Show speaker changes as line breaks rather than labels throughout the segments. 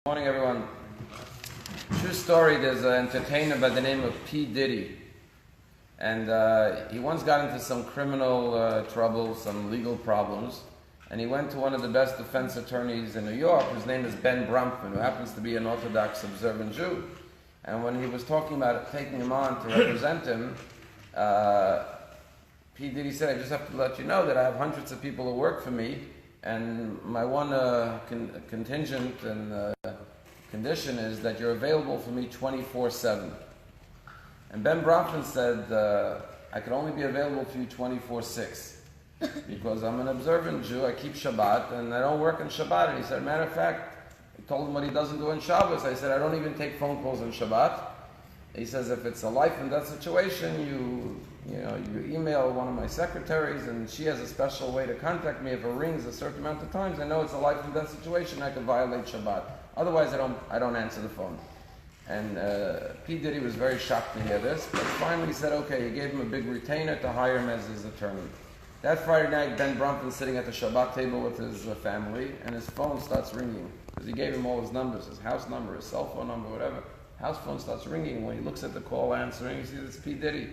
Morning, everyone. True story, there's an entertainer by the name of P-Didy. And he once got into some criminal trouble, some legal problems. And he went to one of the best defense attorneys in New York. His name is Ben Bronfman, who happens to be an Orthodox observant Jew. And when he was talking about taking him on to represent him, P-Didy said, I just have to let you know that I have hundreds of people who work for me. And my one contingent and condition is that you're available for me 24/7. And Ben Bronfman said, I can only be available for you 24/6 because I'm an observant Jew. I keep Shabbat and I don't work on Shabbat. And he said, matter of fact, I told him what he doesn't do on Shabbos. I said, I don't even take phone calls on Shabbat. He says, if it's a life and death situation, you email one of my secretaries and she has a special way to contact me. If it rings a certain amount of times, I know it's a life and death situation, I could violate Shabbat. Otherwise, I don't answer the phone. And P-Didy was very shocked to hear this, but finally he said, okay, he gave him a big retainer to hire him as his attorney. That Friday night, Ben Bronfman's sitting at the Shabbat table with his family, and his phone starts ringing. Because he gave him all his numbers, his house number, his cell phone number, whatever. House phone starts ringing. When he looks at the call answering, he sees it's P-Didy.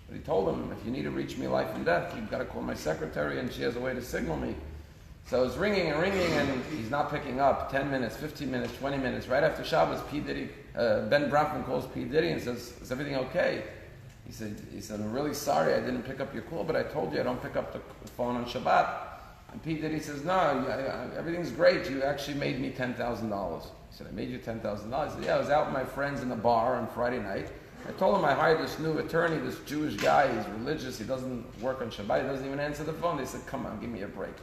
But he told him, if you need to reach me life and death, you've got to call my secretary and she has a way to signal me. So it's ringing and ringing and he's not picking up. 10 minutes, 15 minutes, 20 minutes. Right after Shabbos, Ben Bronfman calls P-Didy and says, is everything okay? He said, I'm really sorry I didn't pick up your call, but I told you I don't pick up the phone on Shabbat. And P-Didy says, no, everything's great. You actually made me $10,000. He said, I made you $10,000. He said, yeah, I was out with my friends in a bar on Friday night. I told him I hired this new attorney, this Jewish guy. He's religious. He doesn't work on Shabbat. He doesn't even answer the phone. They said, come on, give me a break.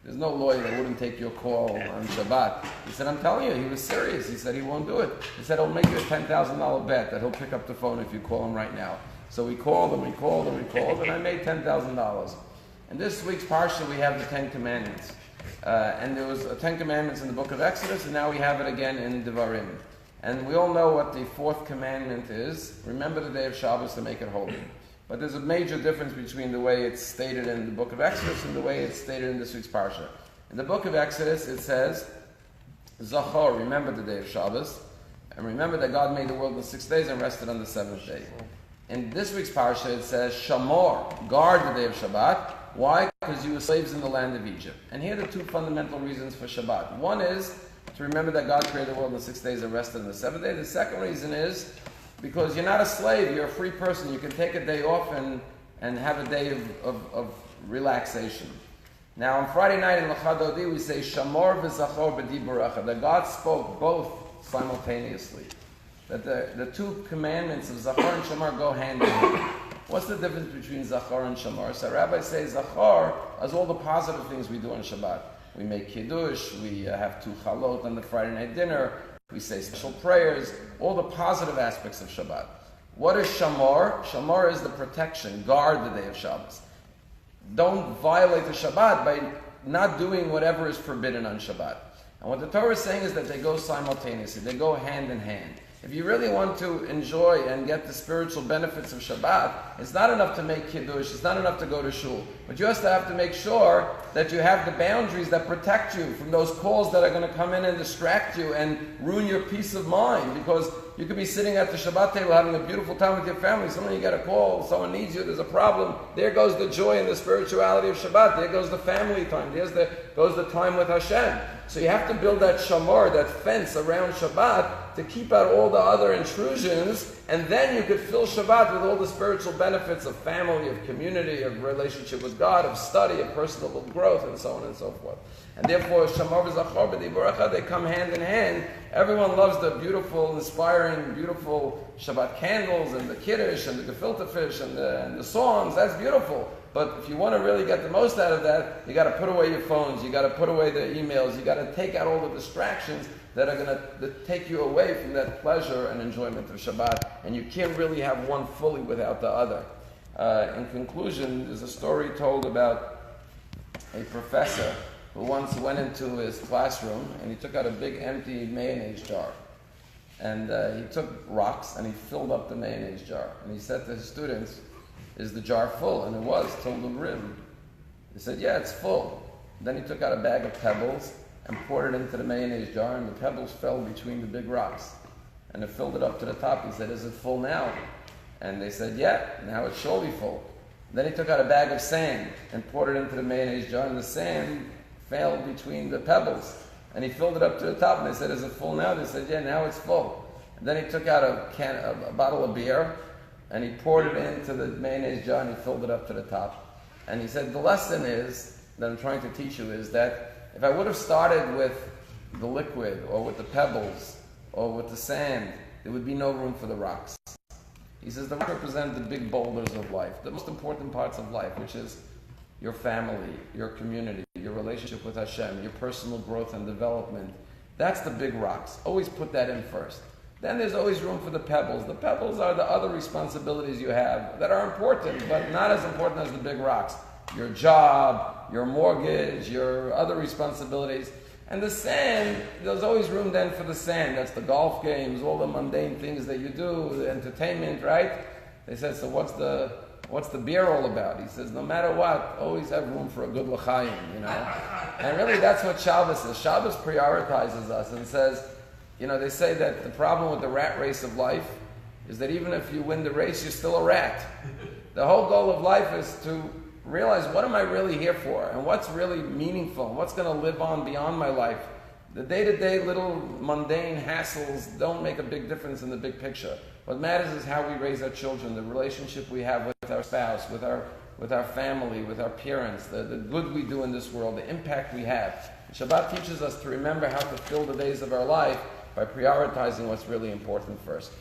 There's no lawyer that wouldn't take your call on Shabbat. He said, I'm telling you, he was serious. He said he won't do it. He said, I'll make you a $10,000 bet that he'll pick up the phone if you call him right now. So we called and we called and we called, and I made $10,000. In this week's Parsha, we have the Ten Commandments. And there was 10 Commandments in the book of Exodus, and now we have it again in Devarim. And we all know what the fourth commandment is. Remember the day of Shabbos to make it holy. But there's a major difference between the way it's stated in the book of Exodus and the way it's stated in this week's Parsha. In the book of Exodus, it says, Zachor, remember the day of Shabbos, and remember that God made the world in 6 days and rested on the seventh day. In this week's Parsha, it says, Shamor, guard the day of Shabbat. Why? Because you were slaves in the land of Egypt. And here are the two fundamental reasons for Shabbat. One is to remember that God created the world in 6 days and rested on the seventh day. The second reason is because you're not a slave, you're a free person. You can take a day off and have a day of relaxation. Now on Friday night in L'chadodi we say Shamor v'Zachor b'Diburacha, that God spoke both simultaneously. That the two commandments of Zachor and Shamor go hand in hand. What's the difference between Zachor and Shamor? So Rabbi says Zachor is all the positive things we do on Shabbat. We make Kiddush, we have 2 chalot on the Friday night dinner, we say special prayers, all the positive aspects of Shabbat. What is Shamor? Shamor is the protection, guard the day of Shabbos. Don't violate the Shabbat by not doing whatever is forbidden on Shabbat. And what the Torah is saying is that they go simultaneously, they go hand in hand. If you really want to enjoy and get the spiritual benefits of Shabbat, it's not enough to make Kiddush, it's not enough to go to shul. But you also have to make sure that you have the boundaries that protect you from those calls that are going to come in and distract you and ruin your peace of mind. Because you could be sitting at the Shabbat table having a beautiful time with your family. Suddenly you get a call, someone needs you, there's a problem. There goes the joy and the spirituality of Shabbat. There goes the family time. There goes the time with Hashem. So you have to build that shamar, that fence around Shabbat to keep out all the other intrusions, and then you could fill Shabbat with all the spiritual benefits of family, of community, of relationship with God, of study, of personal growth, and so on and so forth. And therefore, Shamar v'Zachor b'Diburacha, they come hand in hand. Everyone loves the beautiful, inspiring, beautiful Shabbat candles, and the Kiddush, and the gefilte fish, and the songs. That's beautiful. But if you want to really get the most out of that, you got to put away your phones, you got to put away the emails, you got to take out all the distractions that are going to take you away from that pleasure and enjoyment of Shabbat. And you can't really have one fully without the other. In conclusion, there's a story told about a professor who once went into his classroom and he took out a big empty mayonnaise jar. And he took rocks and he filled up the mayonnaise jar. And he said to his students, is the jar full? And it was, till the rim. He said, yeah, it's full. Then he took out a bag of pebbles and poured it into the mayonnaise jar, and the pebbles fell between the big rocks. And it filled it up to the top. He said, is it full now? And they said, yeah, now it's surely full. Then he took out a bag of sand and poured it into the mayonnaise jar, and the sand fell between the pebbles. And he filled it up to the top, and they said, is it full now? They said, yeah, now it's full. And then he took out a bottle of beer, and he poured it into the mayonnaise jar, and he filled it up to the top. And he said, the lesson is, that I'm trying to teach you, is that if I would have started with the liquid, or with the pebbles, or with the sand, there would be no room for the rocks. He says the rocks represent the big boulders of life, the most important parts of life, which is your family, your community, your relationship with Hashem, your personal growth and development. That's the big rocks. Always put that in first. Then there's always room for the pebbles. The pebbles are the other responsibilities you have that are important, but not as important as the big rocks. Your job, your mortgage, your other responsibilities. And the sand, there's always room then for the sand. That's the golf games, all the mundane things that you do, the entertainment, right? They said, so what's the beer all about? He says, no matter what, always have room for a good l'chaim, you know? And really that's what Shabbos is. Shabbos prioritizes us and says, you know, they say that the problem with the rat race of life is that even if you win the race, you're still a rat. The whole goal of life is to realize, what am I really here for? And what's really meaningful? And what's going to live on beyond my life? The day-to-day little mundane hassles don't make a big difference in the big picture. What matters is how we raise our children, the relationship we have with our spouse, with our family, with our parents, the good we do in this world, the impact we have. And Shabbat teaches us to remember how to fill the days of our life by prioritizing what's really important first.